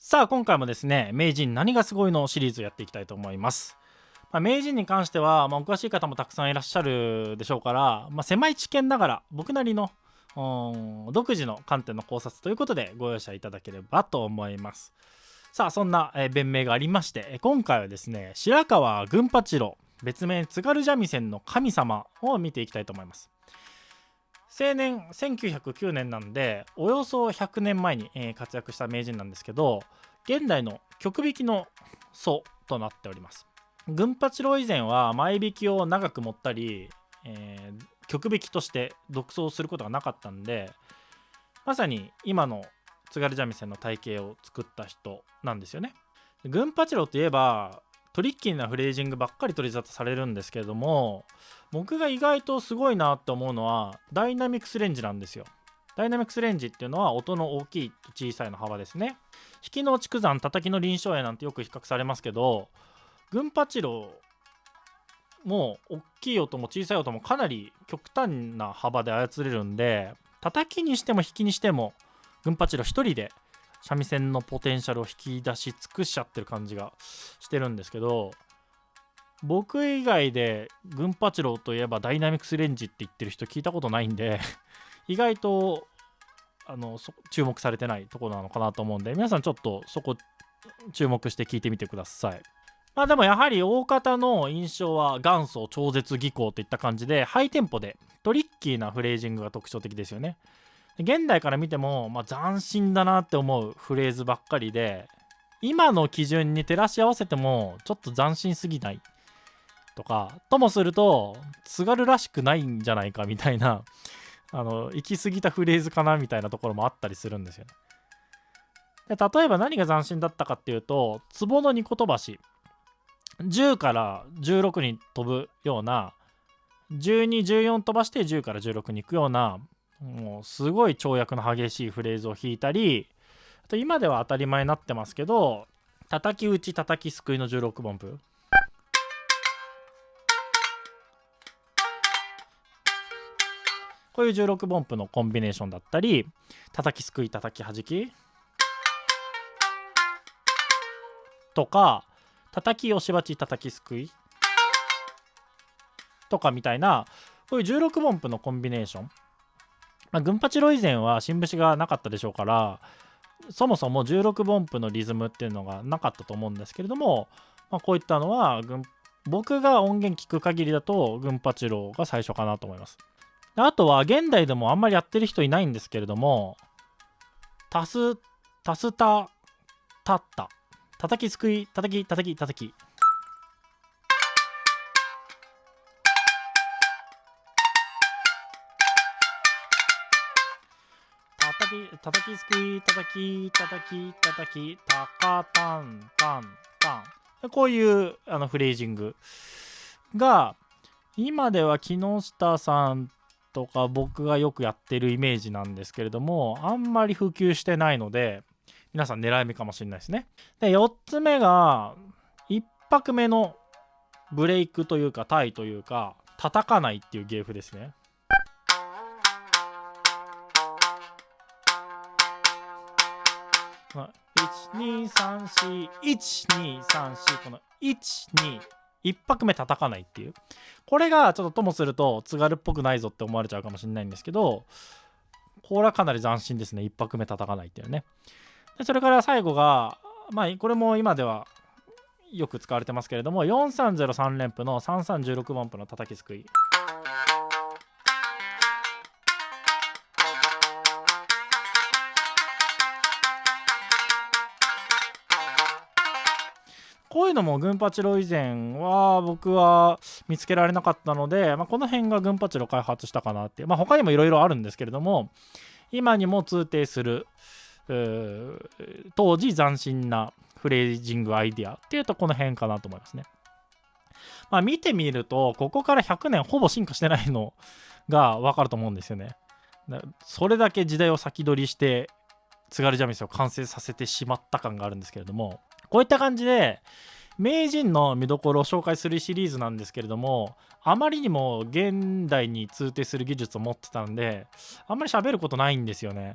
さあ今回もですね、名人何がすごいのシリーズをやっていきたいと思います。名人に関しては、お詳しい方もたくさんいらっしゃるでしょうから、狭い知見ながら僕なりの独自の観点の考察ということでご容赦いただければと思います。さあそんな弁明がありまして、今回はですね、白川群八郎、別名津軽三味線の神様を見ていきたいと思います。青年1909年なんでおよそ100年前に活躍した名人なんですけど、現代の曲弾きの祖となっております。群八郎以前は前弾きを長く持ったり、曲弾きとして独奏することがなかったんで、まさに今の津軽三味線の体系を作った人なんですよね。群八郎といえばトリッキーなフレージングばっかり取り沙汰されるんですけれども、僕が意外とすごいなって思うのはダイナミクスレンジなんですよ。ダイナミクスレンジっていうのは音の大きいと小さいの幅ですね。弾きの竹山、叩きの臨床絵なんてよく比較されますけど、群八郎も大きい音も小さい音もかなり極端な幅で操れるんで、叩きにしても弾きにしても群八郎一人で三味線のポテンシャルを引き出し尽くしちゃってる感じがしてるんですけど、僕以外で群八郎といえばダイナミクスレンジって言ってる人聞いたことないんで意外と注目されてないところなのかなと思うんで、皆さんちょっとそこ注目して聞いてみてください。でもやはり大方の印象は元祖超絶技巧といった感じで、ハイテンポでトリッキーなフレージングが特徴的ですよね。現代から見ても、斬新だなって思うフレーズばっかりで、今の基準に照らし合わせてもちょっと斬新すぎないとか、ともすると津軽らしくないんじゃないかみたいな行き過ぎたフレーズかなみたいなところもあったりするんですよね。で例えば何が斬新だったかっていうと、壺の2個飛ばし、10から16に飛ぶような、12、14飛ばして10から16に行くような、もうすごい跳躍の激しいフレーズを弾いたり、あと今では当たり前になってますけど、叩き打ち叩きすくいの16分音符、こういう16分音符のコンビネーションだったり、叩きすくい叩き弾きとか、叩き押し鉢叩きすくいとかみたいな、こういう16分音符のコンビネーション、群八郎以前は新節がなかったでしょうから、そもそも16分音符のリズムっていうのがなかったと思うんですけれども、こういったのは僕が音源聞く限りだと群八郎が最初かなと思います。あとは現代でもあんまりやってる人いないんですけれども、タスタタッタ、叩きすくい叩き叩き叩き、叩きすくい叩き叩き叩きタカタンタンタン、こういうフレージングが今では木下さんとか僕がよくやってるイメージなんですけれども、あんまり普及してないので皆さん狙い目かもしれないですね。で4つ目が1拍目のブレイクというかタイというか、叩かないっていう芸風ですね。123412341、この12、1拍目叩かないっていう、これがちょっとともすると津軽っぽくないぞって思われちゃうかもしれないんですけど、これはかなり斬新ですね、1拍目叩かないっていうね。でそれから最後がこれも今ではよく使われてますけれども、4303連符の3316分音符の叩きすくい、こういうのも群八郎以前は僕は見つけられなかったので、この辺が群八郎開発したかなっていう、他にもいろいろあるんですけれども、今にも通底する当時斬新なフレージングアイディアっていうとこの辺かなと思いますね。見てみるとここから100年ほぼ進化してないのが分かると思うんですよね。それだけ時代を先取りして津軽三味線を完成させてしまった感があるんですけれども、こういった感じで名人の見どころを紹介するシリーズなんですけれども、あまりにも現代に通底する技術を持ってたんであんまり喋ることないんですよね。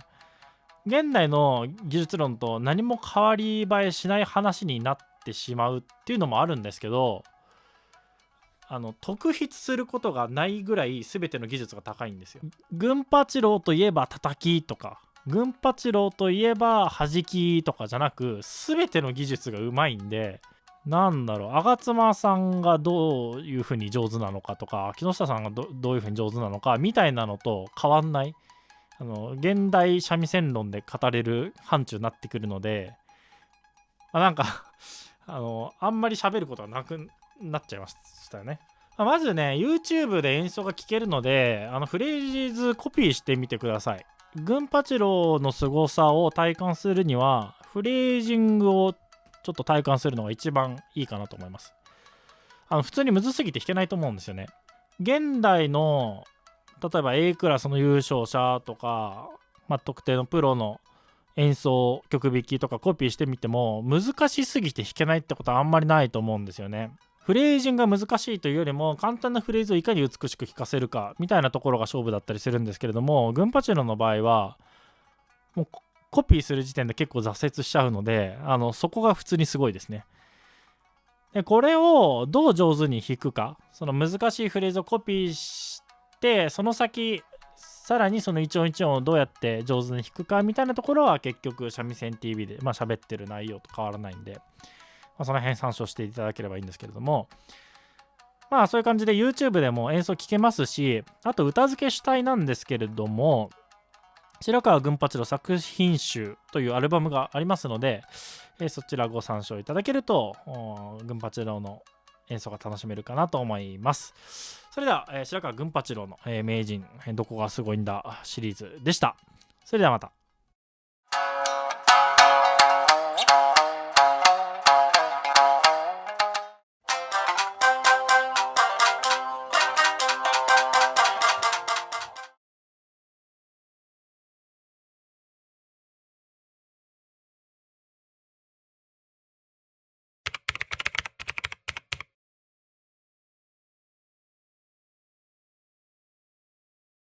現代の技術論と何も変わり映えしない話になってしまうっていうのもあるんですけど、特筆することがないぐらい全ての技術が高いんですよ。群八郎といえば叩きとか、群八郎といえば弾きとかじゃなく、全ての技術がうまいんで、吾妻さんがどういう風に上手なのかとか、木下さんがどういう風に上手なのかみたいなのと変わんない、現代三味線論で語れる範疇になってくるので、なんかあんまり喋ることはなくなっちゃいましたよね。まずね、YouTube で演奏が聴けるので、フレーズコピーしてみてください。群八郎の凄さを体感するには、フレージングをちょっと体感するのが一番いいかなと思います。普通にむずすぎて弾けないと思うんですよね。現代の例えば A クラスの優勝者とか、特定のプロの演奏曲弾きとかコピーしてみても難しすぎて弾けないってことはあんまりないと思うんですよね。フレージングが難しいというよりも簡単なフレーズをいかに美しく弾かせるかみたいなところが勝負だったりするんですけれども、群八郎の場合はもうコピーする時点で結構挫折しちゃうので、そこが普通にすごいですね。でこれをどう上手に弾くか、その難しいフレーズをコピーしてその先さらにその一音一音をどうやって上手に弾くかみたいなところは結局三味線 TV で喋ってる内容と変わらないんで、その辺参照していただければいいんですけれども、そういう感じで YouTube でも演奏聴けますし、あと歌付け主体なんですけれども、白川群八郎作品集というアルバムがありますので、そちらご参照いただけると群八郎の演奏が楽しめるかなと思います。それでは、白川群八郎の、名人どこがすごいんだシリーズでした。それではまた。